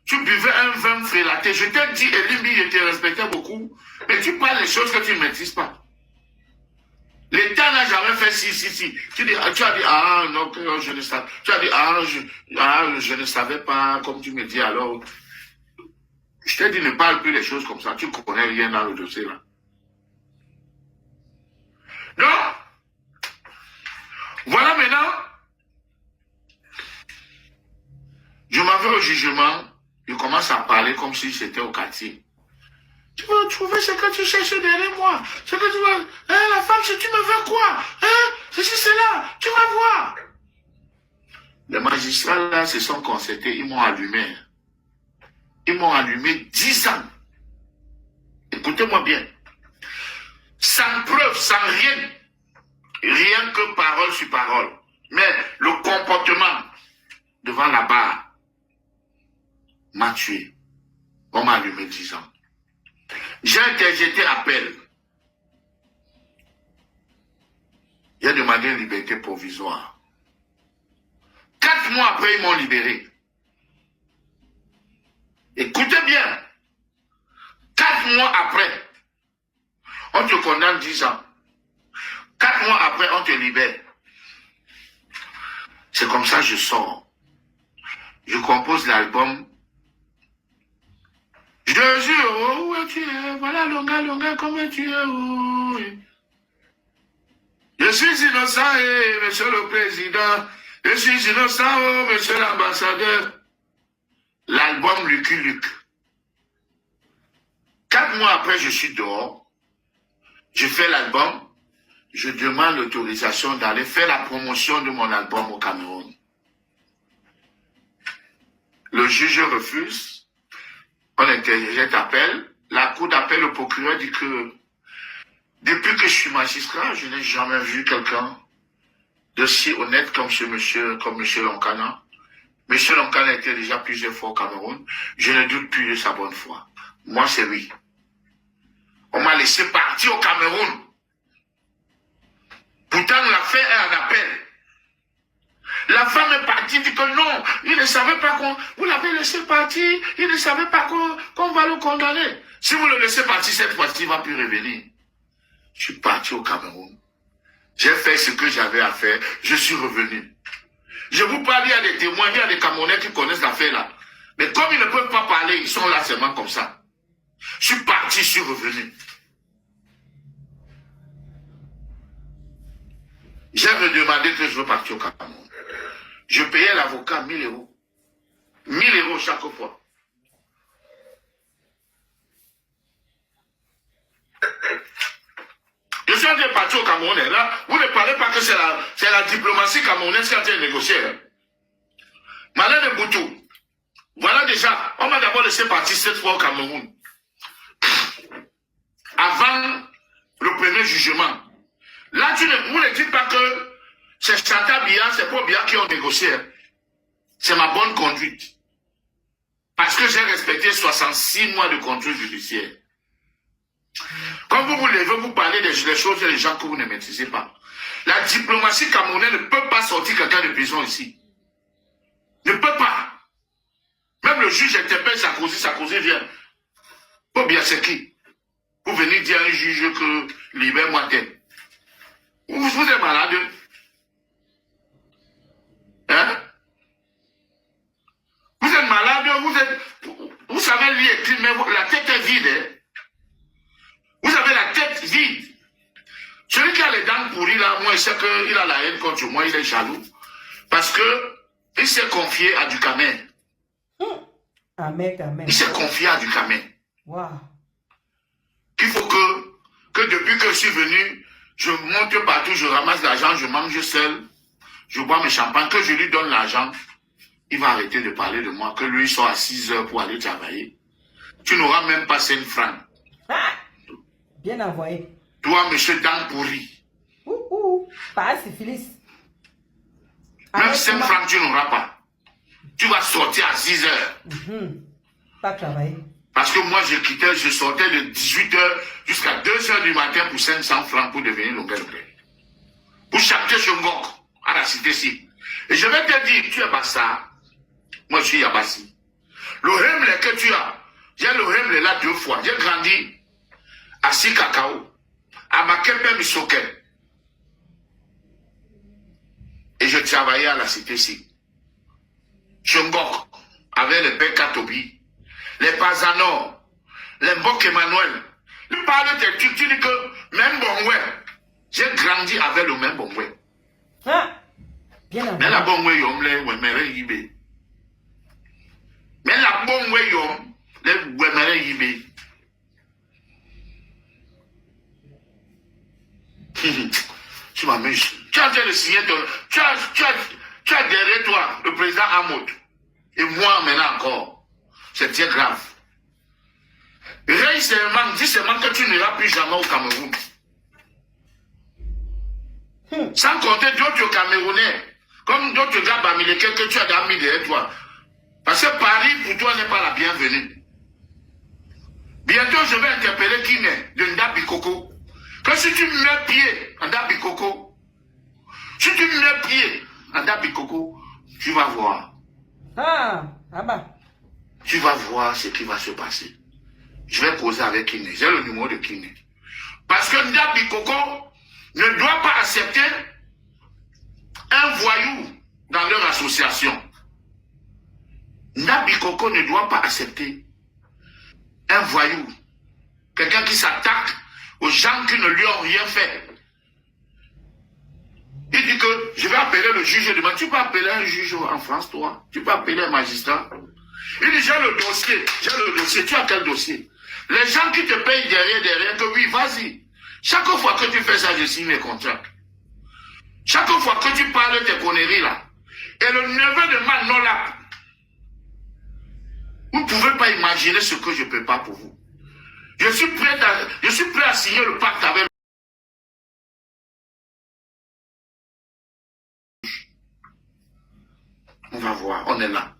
Tu buvais un vin frélaté. Je t'ai dit, Elimbi, je te respectais beaucoup, mais tu parles des choses que tu ne maîtrises pas. L'État n'a jamais fait si. Tu as dit, ah non, je ne savais. Tu as dit, je ne savais pas, comme tu me dis alors. Je t'ai dit, ne parle plus des choses comme ça. Tu ne connais rien dans le dossier là. Donc, voilà maintenant. Je m'en vais au jugement. Je commence à parler comme si c'était au quartier. Tu vas trouver ce que tu cherches derrière moi. Ce que tu veux. Hein, la femme, si tu me veux quoi? Hein? Ceci, cela. Tu vas voir. Les magistrats là se sont concertés. Ils m'ont allumé. Ils m'ont allumé 10 ans. Écoutez-moi bien. Sans preuve, sans rien. Rien que parole sur parole. Mais le comportement devant la barre m'a tué. On m'a allumé 10 ans. J'ai interjeté appel. J'ai demandé une liberté provisoire. 4 mois après, ils m'ont libéré. Écoutez bien. 4 mois après, on te condamne 10 ans. 4 mois après, on te libère. C'est comme ça que je sors. Je compose l'album. Je te jure, oh, où tu es? Voilà, Longa, comment tu es? Oh. Je suis innocent, monsieur le président. Je suis innocent, oh, monsieur l'ambassadeur. L'album Lucky Luke. 4 mois après, je suis dehors. Je fais l'album. Je demande l'autorisation d'aller faire la promotion de mon album au Cameroun. Le juge refuse. On interjette appel. La cour d'appel, le procureur dit que depuis que je suis magistrat, je n'ai jamais vu quelqu'un de si honnête comme ce monsieur, comme M. Lonkana. M. Lonkana était déjà plusieurs fois au Cameroun. Je ne doute plus de sa bonne foi. Moi, c'est lui. On m'a laissé partir au Cameroun. Pourtant, on a fait un appel. La femme est partie, dit que non, il ne savait pas qu'on... Vous l'avez laissé partir, il ne savait pas qu'on va le condamner. Si vous le laissez partir, cette fois-ci, il ne va plus revenir. Je suis parti au Cameroun. J'ai fait ce que j'avais à faire. Je suis revenu. Je vous parle, il y a des témoins, il y a des Camerounais qui connaissent l'affaire là. Mais comme ils ne peuvent pas parler, ils sont là seulement comme ça. Je suis parti, je suis revenu. J'ai redemandé que je veux partir au Cameroun. Je payais l'avocat 1000 €. 1000 € chaque fois. Je suis en train de partir au Cameroun. Là, vous ne parlez pas que c'est la diplomatie camerounaise qui est en train de négocier. Malin de Boutou. Voilà déjà, on m'a d'abord laissé partir 7 fois au Cameroun. Avant le premier jugement. Là, vous ne dites pas que c'est Chantal Biya, c'est pas Biya qui ont négocié. C'est ma bonne conduite. Parce que j'ai respecté 66 mois de contrôle judiciaire. Quand vous vous levez, vous parlez des choses et des gens que vous ne maîtrisez pas. La diplomatie camerounaise ne peut pas sortir quelqu'un de prison ici. Ne peut pas. Même le juge interpelle Sarkozy vient. Oh bien, c'est qui? Vous venez dire à un juge que libère-moi tête. Vous êtes malade. Hein? Vous êtes malade, vous savez lire écrit, mais la tête est vide. Hein? Vous avez la tête vide. Celui qui a les dents pourries là, moi, je sais qu'il a la haine contre moi, il est jaloux. Parce que il s'est confié à Ducamen. Amen. Il s'est confié à Ducamen. Wow. Il faut que depuis que je suis venu, je monte partout, je ramasse l'argent, je mange seul, je bois mes champagnes, que je lui donne l'argent, il va arrêter de parler de moi, que lui soit à 6 heures pour aller travailler. Tu n'auras même pas 5 francs. Ah, bien envoyé. Toi, monsieur Dampouri. Pas syphilis. Même 5 francs, tu n'auras pas. Tu vas sortir à 6 heures. Pas travailler. Parce que moi, je sortais de 18 heures jusqu'à 2 heures du matin pour 500 francs pour devenir longueur. Pour chanter Chongok à la cité-ci. Et je vais te dire, tu es Bassa, moi je suis Yabassi. Le Hemle que tu as, j'ai le Hemle là 2 fois. J'ai grandi à Sikakao, à Makepe Misoke. Et je travaillais à la cité-ci. Chongok, avec les Père Katobi, les Pazanor, les Mbok Emmanuel. Tu parles de tu dis que même Bongwe, j'ai grandi avec le même Bongwe. Ah, bien envoyé. Mais la Bongwe yom, les Wemere Yibé. Mais la Bongwe yom, les Wemere Yibé. Tu m'amuses. Tu as déjà signé, tu as derrière toi le président Hamoud. Et moi maintenant encore. C'est très grave. Dis seulement que tu n'iras plus jamais au Cameroun. Sans compter d'autres Camerounais, comme d'autres gars bamilekés que tu as d'amis derrière toi. Parce que Paris, pour toi, n'est pas la bienvenue. Bientôt, je vais interpeller Kiné de Ndabikoko. Que si tu mets pied en Ndabikoko, si tu mets pied en Ndabikoko, tu vas voir. Ah, bah. Tu vas voir ce qui va se passer. Je vais causer avec Kiné. J'ai le numéro de Kiné. Parce que Ndabikoko ne doit pas accepter un voyou dans leur association. Ndabikoko ne doit pas accepter un voyou. Quelqu'un qui s'attaque aux gens qui ne lui ont rien fait. Il dit que je vais appeler le juge demain. Tu peux appeler un juge en France, toi? Tu peux appeler un magistrat? Il dit j'ai le dossier. Tu as quel dossier? Les gens qui te payent derrière, que oui, vas-y. Chaque fois que tu fais ça, je signe les contrats. Chaque fois que tu parles de tes conneries là, et le neveu de Manola, vous ne pouvez pas imaginer ce que je prépare pour vous. Je suis prêt à signer le pacte avec lui. On va voir, on est là.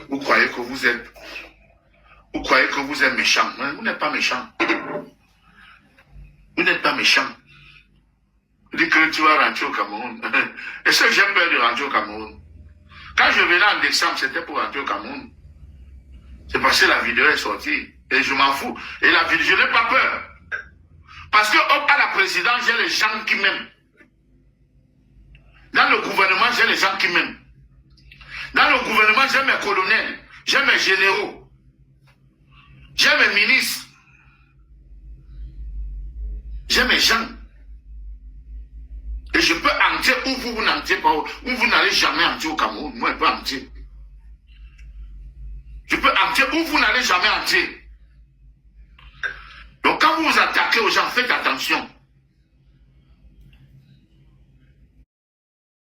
Vous croyez que vous êtes méchant. Vous n'êtes pas méchant. Vous n'êtes pas méchant. Vous dites que tu vas rentrer au Cameroun. Est-ce que j'ai peur de rentrer au Cameroun? Quand je venais en décembre, c'était pour rentrer au Cameroun. C'est parce que la vidéo est sortie. Et je m'en fous. Et la vidéo, je n'ai pas peur. Parce que à la présidence, j'ai les gens qui m'aiment. Dans le gouvernement, j'ai les gens qui m'aiment. Dans le gouvernement, j'ai mes colonels, j'ai mes généraux, j'ai mes ministres, j'ai mes gens. Et je peux entrer où vous n'entrez pas, où vous n'allez jamais entrer au Cameroun. Moi, je peux entrer. Je peux entrer où vous n'allez jamais entrer. Donc quand vous vous attaquez aux gens, faites attention.